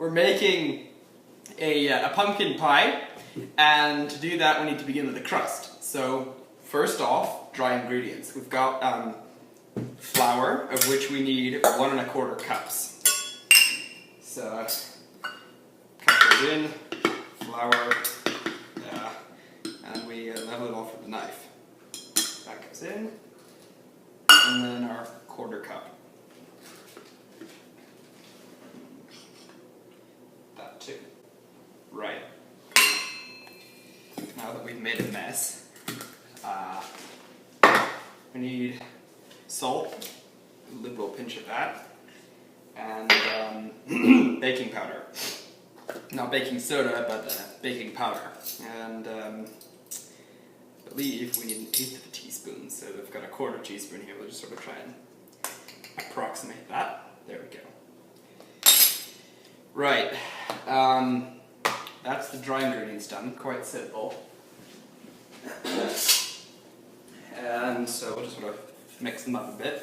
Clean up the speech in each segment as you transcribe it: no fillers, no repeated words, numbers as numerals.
we're making a pumpkin pie, and to do that we need to begin with the crust. So first off, dry ingredients. We've got flour, of which we need 1 1/4 cups. So cut those in, flour, and we level it off with a knife. That goes in, and then our 1/4 cup. That too. Right. Now that we've made a mess, we need salt, a liberal pinch of that, and baking powder. Not baking soda, but baking powder. And I believe we need 1/8 of a teaspoon, so we've got a 1/4 teaspoon here. We'll just sort of try and approximate that. There we go. Right. That's the dry ingredients done. Quite simple. And so we'll just sort of mix them up a bit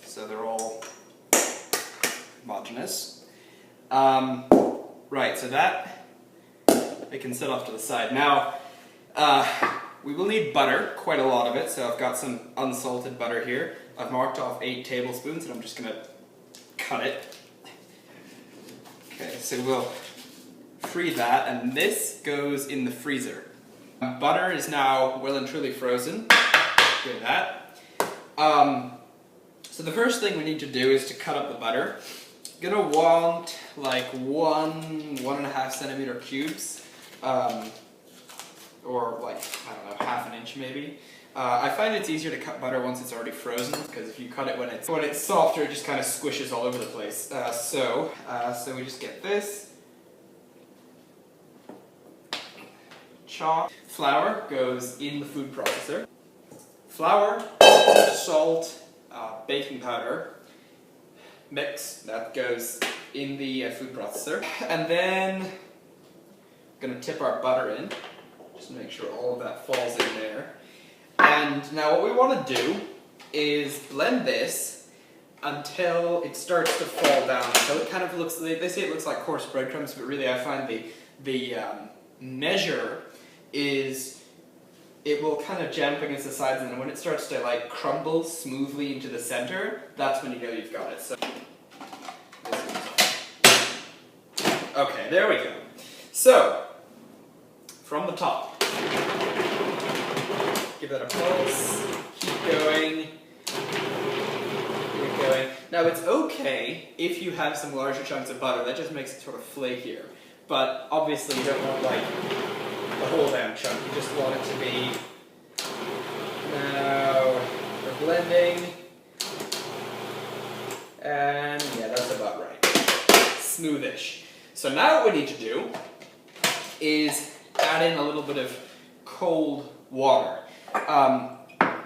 so they're all homogeneous. Right, so that I can set off to the side. Now, we will need butter, quite a lot of it, so I've got some unsalted butter here. I've marked off 8 tablespoons and I'm just going to cut it. Okay, so we'll free that, and this goes in the freezer. Butter is now well and truly frozen. Look at that. So the first thing we need to do is to cut up the butter. You're gonna want like 1.5 centimeter cubes, or like, I don't know, 1/2 inch maybe. I find it's easier to cut butter once it's already frozen, because if you cut it when it's softer, it just kind of squishes all over the place. So we just get this. Chop. Flour goes in the food processor. Flour, salt, baking powder, mix, that goes in the food processor. And then I'm going to tip our butter in, just to make sure all of that falls in there. And now what we want to do is blend this until it starts to fall down. So it kind of looks, they say it looks like coarse breadcrumbs, but really I find the measure is, it will kind of jam up against the sides, and then when it starts to like crumble smoothly into the center, that's when you know you've got it. So, okay, there we go. So, from the top, give that a pulse, keep going, keep going. Now it's okay if you have some larger chunks of butter, that just makes it sort of flakier. But obviously you don't want like the whole damn chunk, you just want it to be, now we're blending, and yeah, that's about right, smoothish. So now what we need to do is add in a little bit of cold water.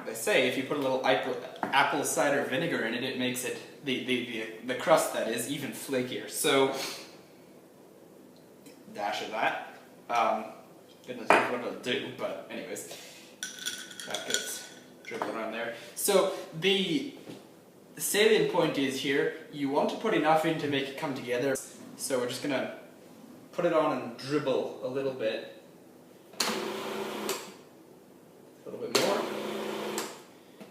They say if you put a little apple cider vinegar in it, it makes it, the crust that is, even flakier. So, dash of that. Goodness knows what it'll do, but anyways, that gets dribbled around there. So the salient point is here, you want to put enough in to make it come together. So we're just going to put it on and dribble a little bit. A little bit more.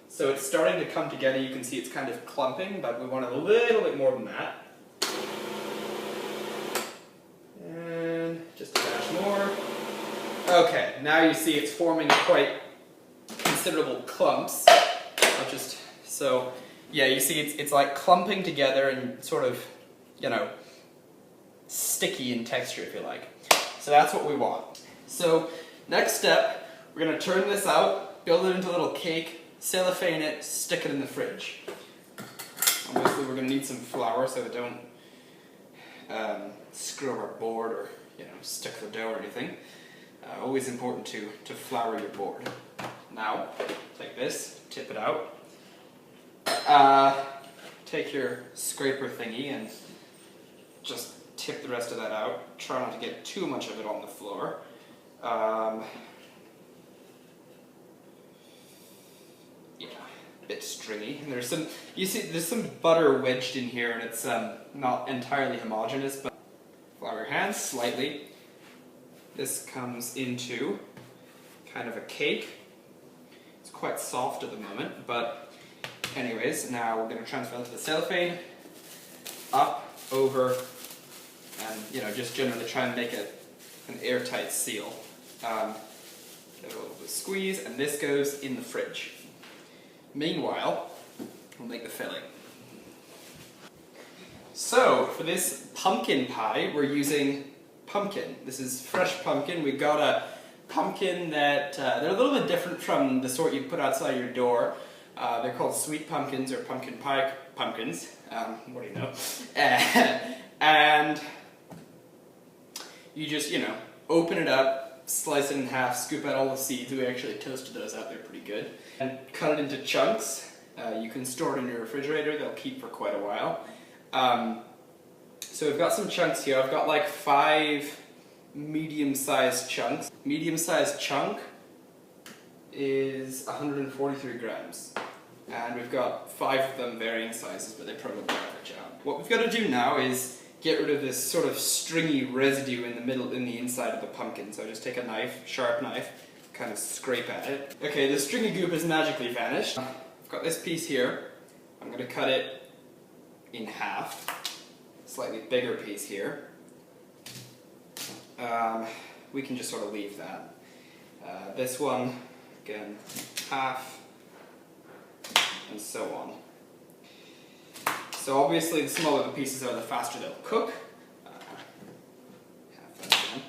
So it's starting to come together, you can see it's kind of clumping, but we want a little bit more than that. And just a dash more. Okay, now you see it's forming quite considerable clumps. So yeah, you see it's like clumping together and sort of, you know, sticky in texture, if you like. So that's what we want. So next step, we're going to turn this out, build it into a little cake, cellophane it, stick it in the fridge. Obviously we're going to need some flour so we don't screw up our board or, you know, stick the dough or anything. Always important to flour your board. Now, take this, tip it out. Take your scraper thingy and just tip the rest of that out. Try not to get too much of it on the floor. Yeah, bit stringy. And there's some, you see, there's some butter wedged in here, and it's not entirely homogeneous, but flour your hands slightly. This comes into kind of a cake. It's quite soft at the moment, but anyways, now we're going to transfer the cellophane up, over, and just generally try and make it an airtight seal. Give it a little bit of squeeze, and this goes in the fridge. Meanwhile, we'll make the filling. So, for this pumpkin pie, we're using pumpkin. This is fresh pumpkin. We've got a pumpkin that, they're a little bit different from the sort you put outside your door. They're called sweet pumpkins or pumpkin pie pumpkins. What do you know? And you just, open it up, slice it in half, scoop out all the seeds. We actually toasted those out, they're pretty good. And cut it into chunks. You can store it in your refrigerator, they'll keep for quite a while. So we've got some chunks here. I've got like 5 medium-sized chunks. Medium-sized chunk is 143 grams. And we've got 5 of them varying sizes, but they probably average out. What we've got to do now is get rid of this sort of stringy residue in the middle, in the inside of the pumpkin. So just take a knife, sharp knife, kind of scrape at it. Okay, the stringy goop has magically vanished. I've got this piece here. I'm going to cut it in half. Slightly bigger piece here. We can just sort of leave that. This one, again, half, and so on. So obviously the smaller the pieces are, the faster they'll cook. Half that again.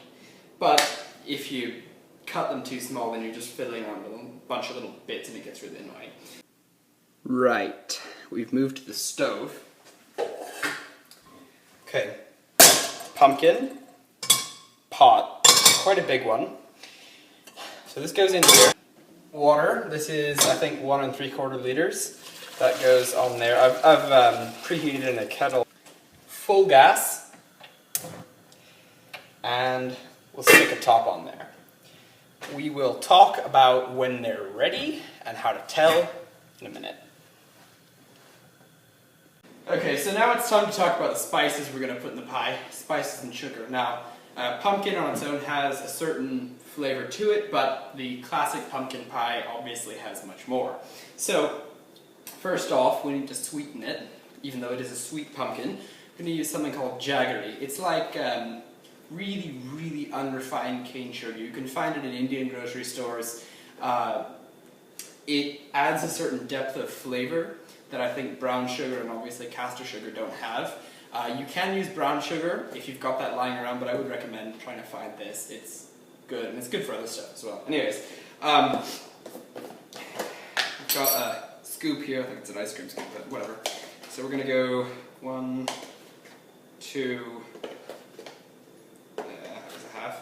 But if you cut them too small, then you're just fiddling around with a bunch of little bits and it gets really annoying. Right, we've moved to the stove. Okay, pumpkin, pot, quite a big one. So this goes in here. Water, this is I think 1 3/4 liters. That goes on there. I've preheated in a kettle. Full gas. And we'll stick a top on there. We will talk about when they're ready and how to tell in a minute. Okay, so now it's time to talk about the spices we're going to put in the pie. Spices and sugar. Now, pumpkin on its own has a certain flavor to it, but the classic pumpkin pie obviously has much more. So, first off, we need to sweeten it. Even though it is a sweet pumpkin, we're going to use something called jaggery. It's like really, really unrefined cane sugar. You can find it in Indian grocery stores. It adds a certain depth of flavor that I think brown sugar and obviously caster sugar don't have. You can use brown sugar if you've got that lying around, but I would recommend trying to find this. It's good, and it's good for other stuff as well. Anyways, I've got a scoop here. I think it's an ice cream scoop, but whatever. So we're going to go 1, 2, that was a half,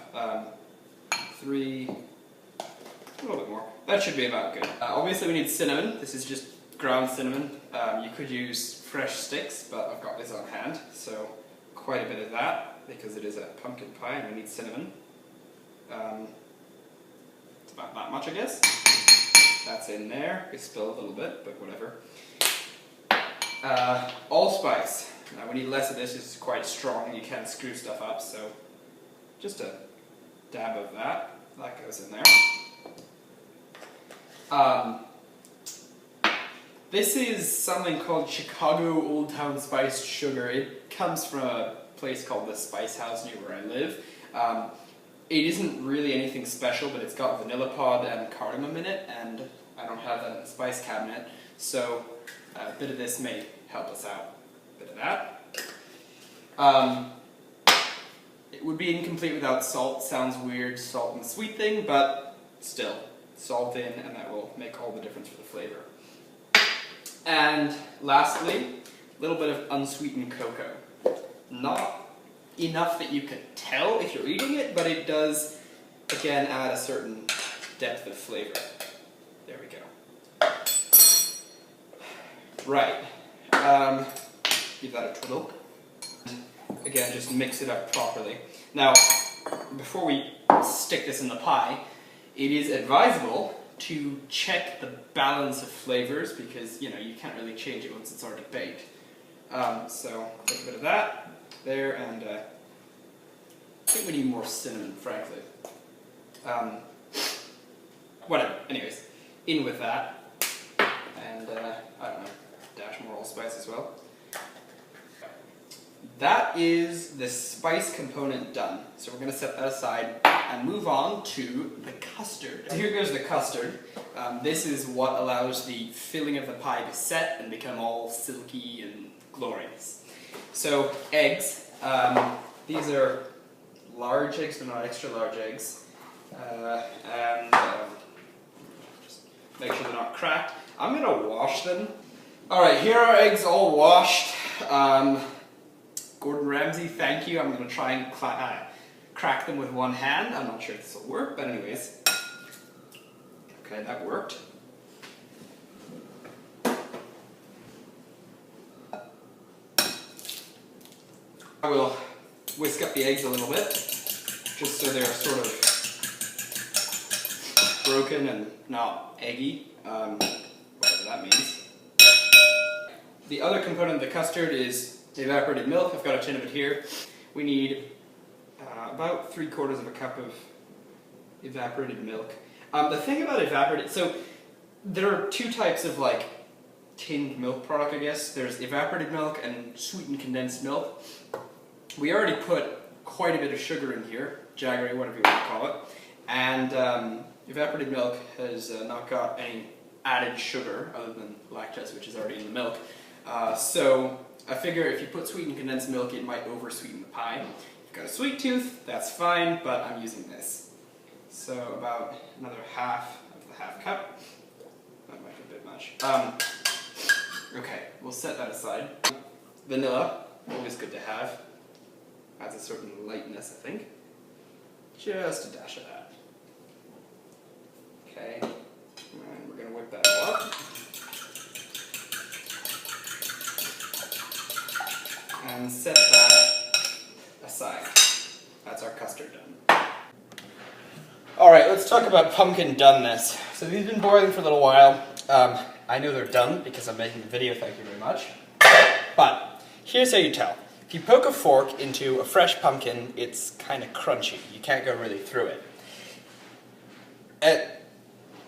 3, a little bit more. That should be about good. Obviously we need cinnamon. This is just ground cinnamon. You could use fresh sticks, but I've got this on hand, so quite a bit of that, because it is a pumpkin pie and we need cinnamon. It's about that much, I guess. That's in there. We spill a little bit, but whatever. Allspice. Now we need less of this. It's quite strong and you can screw stuff up, so just a dab of that. That goes in there. This is something called Chicago Old Town Spiced Sugar. It comes from a place called the Spice House near where I live. It isn't really anything special, but it's got vanilla pod and cardamom in it, and I don't have that in the spice cabinet, so a bit of this may help us out. A bit of that. It would be incomplete without salt. Sounds weird, salt and sweet thing, but still, salt in, and that will make all the difference for the flavor. And lastly, a little bit of unsweetened cocoa. Not enough that you can tell if you're eating it, but it does, again, add a certain depth of flavor. There we go. Right. Give that a twiddle. Again, just mix it up properly. Now, before we stick this in the pie, it is advisable to check the balance of flavors because, you know, you can't really change it once it's already baked. So take a bit of that there, and I think we need more cinnamon, frankly. Whatever, anyways, in with that, and I don't know, dash more allspice as well. That is the spice component done. So we're going to set that aside and move on to the custard. So here goes the custard. This is what allows the filling of the pie to set and become all silky and glorious. So eggs. These are large eggs, but not extra large eggs. Just make sure they're not cracked. I'm going to wash them. Alright, here are eggs all washed. Gordon Ramsay, thank you. I'm going to try and crack them with one hand. I'm not sure if this will work, but anyways. Okay, that worked. I will whisk up the eggs a little bit, just so they're sort of broken and not eggy, whatever that means. The other component of the custard is the evaporated milk. I've got a tin of it here. We need about 3/4 of a cup of evaporated milk. The thing about evaporated, so there are two types of like tinned milk product, I guess. There's evaporated milk and sweetened condensed milk. We already put quite a bit of sugar in here, jaggery, whatever you want to call it, and evaporated milk has not got any added sugar other than lactose, which is already in the milk. So I figure if you put sweetened condensed milk, it might over-sweeten the pie. If you've got a sweet tooth, that's fine, but I'm using this. So about another half of the half cup. That might be a bit much. Okay, we'll set that aside. Vanilla, always good to have. Adds a certain lightness, I think. Just a dash of that. Okay, and we're going to whip that all up. And set that aside. That's our custard done. Alright, let's talk about pumpkin doneness. So these have been boiling for a little while. I know they're done because I'm making the video, thank you very much. But here's how you tell. If you poke a fork into a fresh pumpkin, it's kind of crunchy. You can't go really through it. At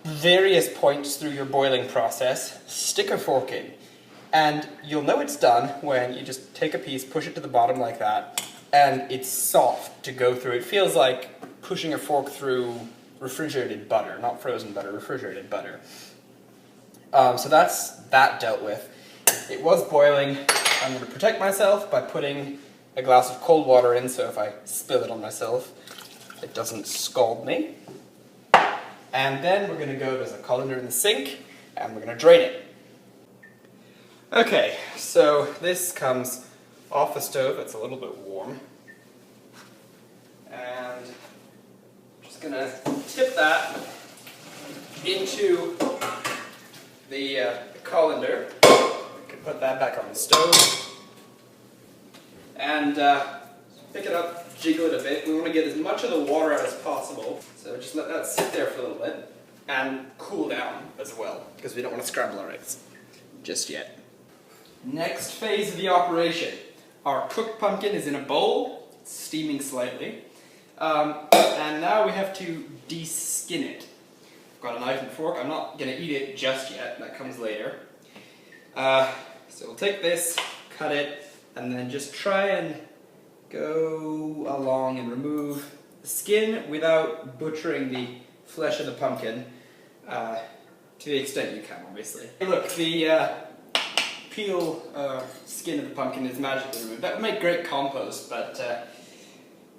various points through your boiling process, stick a fork in. And you'll know it's done when you just take a piece, push it to the bottom like that, and it's soft to go through. It feels like pushing a fork through refrigerated butter, not frozen butter, refrigerated butter. So that's that dealt with. It was boiling. I'm going to protect myself by putting a glass of cold water in, so if I spill it on myself, it doesn't scald me. And then we're going to go, there's a colander in the sink, and we're going to drain it. Okay, so this comes off the stove. It's a little bit warm. And I'm just going to tip that into the colander. We can put that back on the stove. And pick it up, jiggle it a bit. We want to get as much of the water out as possible. So just let that sit there for a little bit and cool down as well, because we don't want to scramble our eggs just yet. Next phase of the operation. Our cooked pumpkin is in a bowl, steaming slightly, and now we have to de-skin it. I've got a knife and fork. I'm not going to eat it just yet, that comes later. So we'll take this, cut it, and then just try and go along and remove the skin without butchering the flesh of the pumpkin, to the extent you can, obviously. Hey, look, the peel skin of the pumpkin is magically removed. That would make great compost, but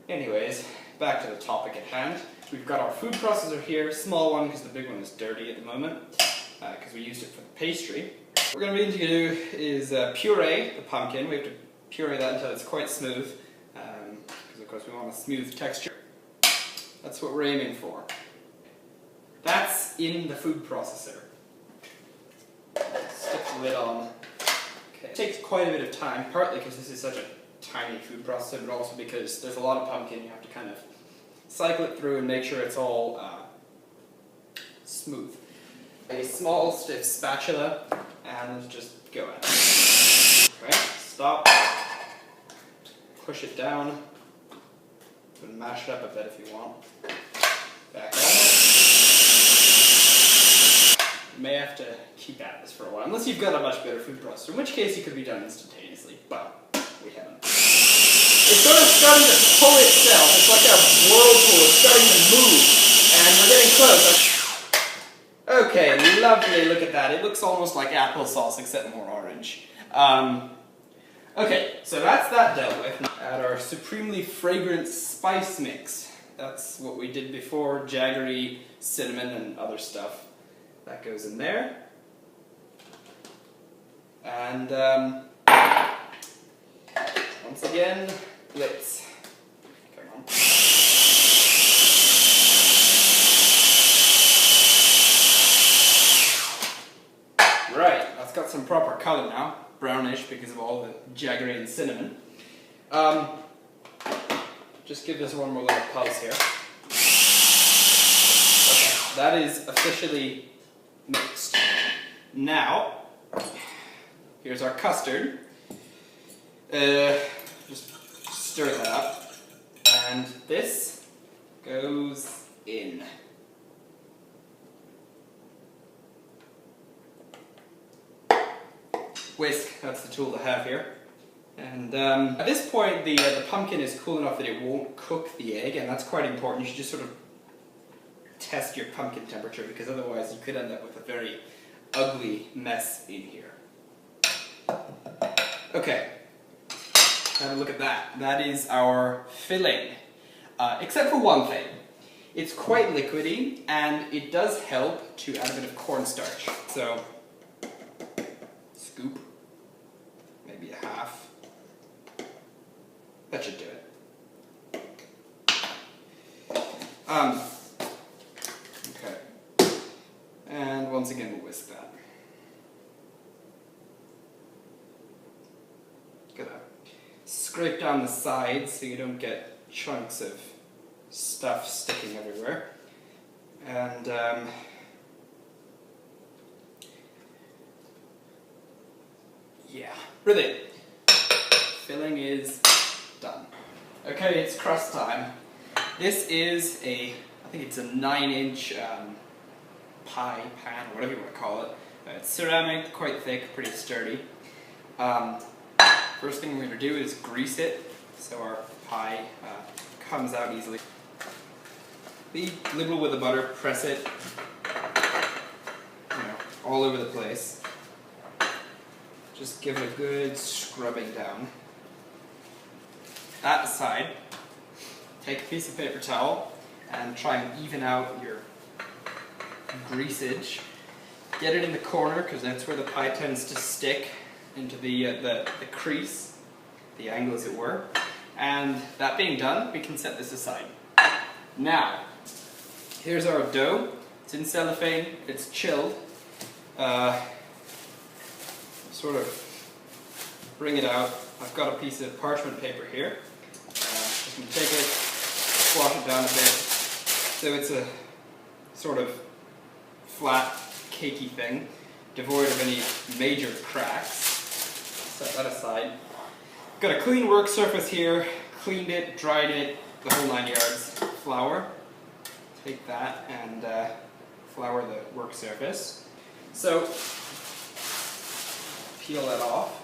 anyways, back to the topic at hand. So we've got our food processor here, small one because the big one is dirty at the moment, because we used it for the pastry. What we're going to need to do is puree the pumpkin. We have to puree that until it's quite smooth, because of course we want a smooth texture. That's what we're aiming for. That's in the food processor. Stick the lid on. Okay. It takes quite a bit of time, partly because this is such a tiny food processor, but also because there's a lot of pumpkin. You have to kind of cycle it through and make sure it's all smooth. a small stiff spatula and just go at it. Okay, stop, push it down, and mash it up a bit if you want. Back at it. You may have to keep at this for a while, unless you've got a much better food processor, in which case it could be done instantaneously, but we haven't. It's sort of starting to pull itself. It's like a whirlpool. It's starting to move, and we're getting close. Okay, lovely. Look at that. It looks almost like applesauce, except more orange. Okay, so that's that dealt with. Add our supremely fragrant spice mix. That's what we did before, jaggery, cinnamon, and other stuff. That goes in there. And once again, blitz. Come on. Right, that's got some proper colour now. Brownish because of all the jaggery and cinnamon. Just give this one more little pulse here. Okay, that is officially mixed. Now, here's our custard. Just stir that up. And this goes in. Whisk, that's the tool to have here. And at this point the pumpkin is cool enough that it won't cook the egg, and that's quite important. You should just sort of test your pumpkin temperature, because otherwise you could end up with a very ugly mess in here. Okay, have a look at that. That is our filling. Except for one thing. It's quite liquidy, and it does help to add a bit of cornstarch. So, scoop, maybe a half. That should do it. Okay. And once again we'll whisk that. Gotta scrape down the sides so you don't get chunks of stuff sticking everywhere. And yeah, brilliant. Filling is done. Okay, it's crust time. This is I think it's a 9-inch pie pan, whatever you want to call it. It's ceramic, quite thick, pretty sturdy. First thing we're going to do is grease it so our pie comes out easily. Be liberal with the butter, press it, all over the place. Just give it a good scrubbing down. That aside, take a piece of paper towel and try and even out your greasage. Get it in the corner, because that's where the pie tends to stick into the crease, the angle as it were. And that being done, we can set this aside. Now, here's our dough. It's in cellophane, it's chilled. Sort of bring it out. I've got a piece of parchment paper here. Just going to take it, squash it down a bit, so it's a sort of flat, cakey thing, devoid of any major cracks. Set that aside. Got a clean work surface here, cleaned it, dried it, the whole 9 yards. Flour. Take that and flour the work surface. So, peel that off.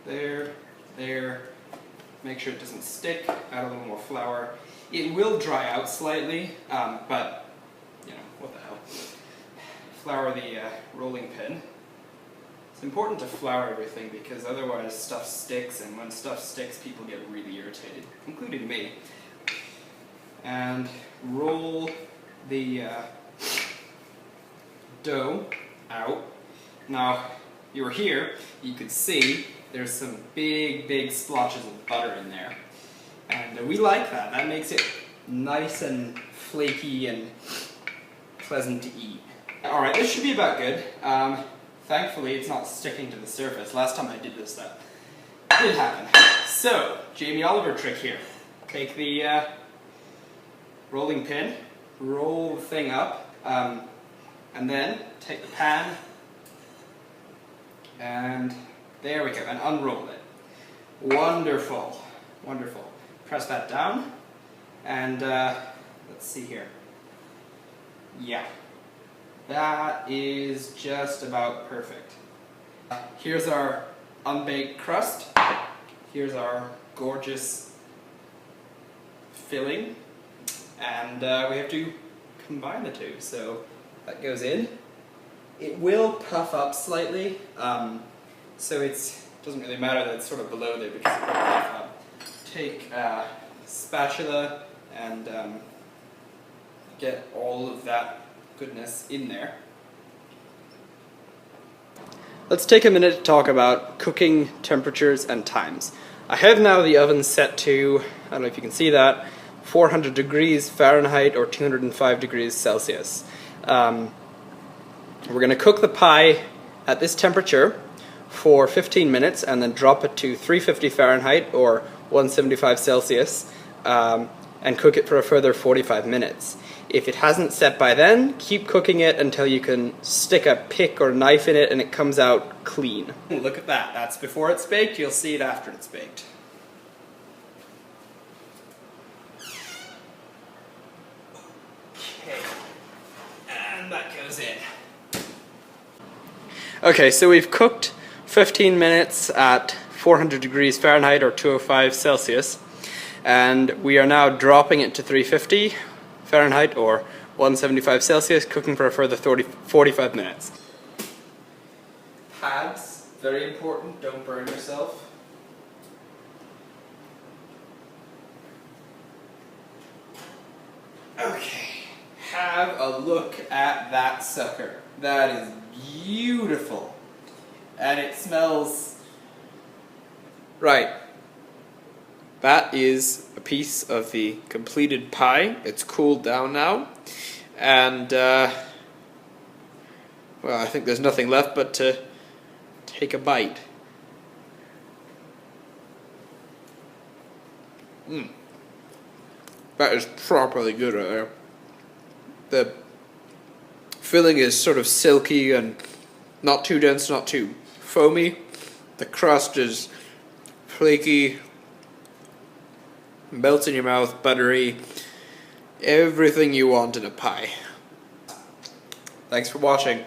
There, there. Make sure it doesn't stick. Add a little more flour. It will dry out slightly, but what the hell. Flour the rolling pin. It's important to flour everything because otherwise stuff sticks, and when stuff sticks people get really irritated, including me. And roll the dough out. Now, you were here, you could see there's some big splotches of butter in there. And we like that. That makes it nice and flaky and pleasant to eat. Alright, this should be about good. Thankfully, it's not sticking to the surface. Last time I did this, that did happen. So, Jamie Oliver trick here. Take the rolling pin, roll the thing up. And then take the pan, and there we go, and unroll it. Wonderful, wonderful. Press that down, and let's see here. Yeah, that is just about perfect. Here's our unbaked crust. Here's our gorgeous filling, and we have to combine the two. So that goes in. It will puff up slightly, so it doesn't really matter that it's sort of below there because it will puff up. Take a spatula and get all of that goodness in there. Let's take a minute to talk about cooking temperatures and times. I have now the oven set to, I don't know if you can see that, 400 degrees Fahrenheit or 205 degrees Celsius. We're going to cook the pie at this temperature for 15 minutes and then drop it to 350 Fahrenheit or 175 Celsius and cook it for a further 45 minutes. If it hasn't set by then, keep cooking it until you can stick a pick or knife in it and it comes out clean. Look at that, that's before it's baked, you'll see it after it's baked. Okay, and that goes in. Okay, so we've cooked 15 minutes at 400 degrees Fahrenheit or 205 Celsius, and we are now dropping it to 350 Fahrenheit or 175 Celsius, cooking for a further 45 minutes. Pads, very important, don't burn yourself. Okay, have a look at that sucker. That is beautiful. And it smells... Right. That is a piece of the completed pie. It's cooled down now. And, well, I think there's nothing left but to take a bite. That is properly good right there. The filling is sort of silky and not too dense, not too foamy. The crust is flaky, melts in your mouth, buttery, everything you want in a pie. Thanks for watching.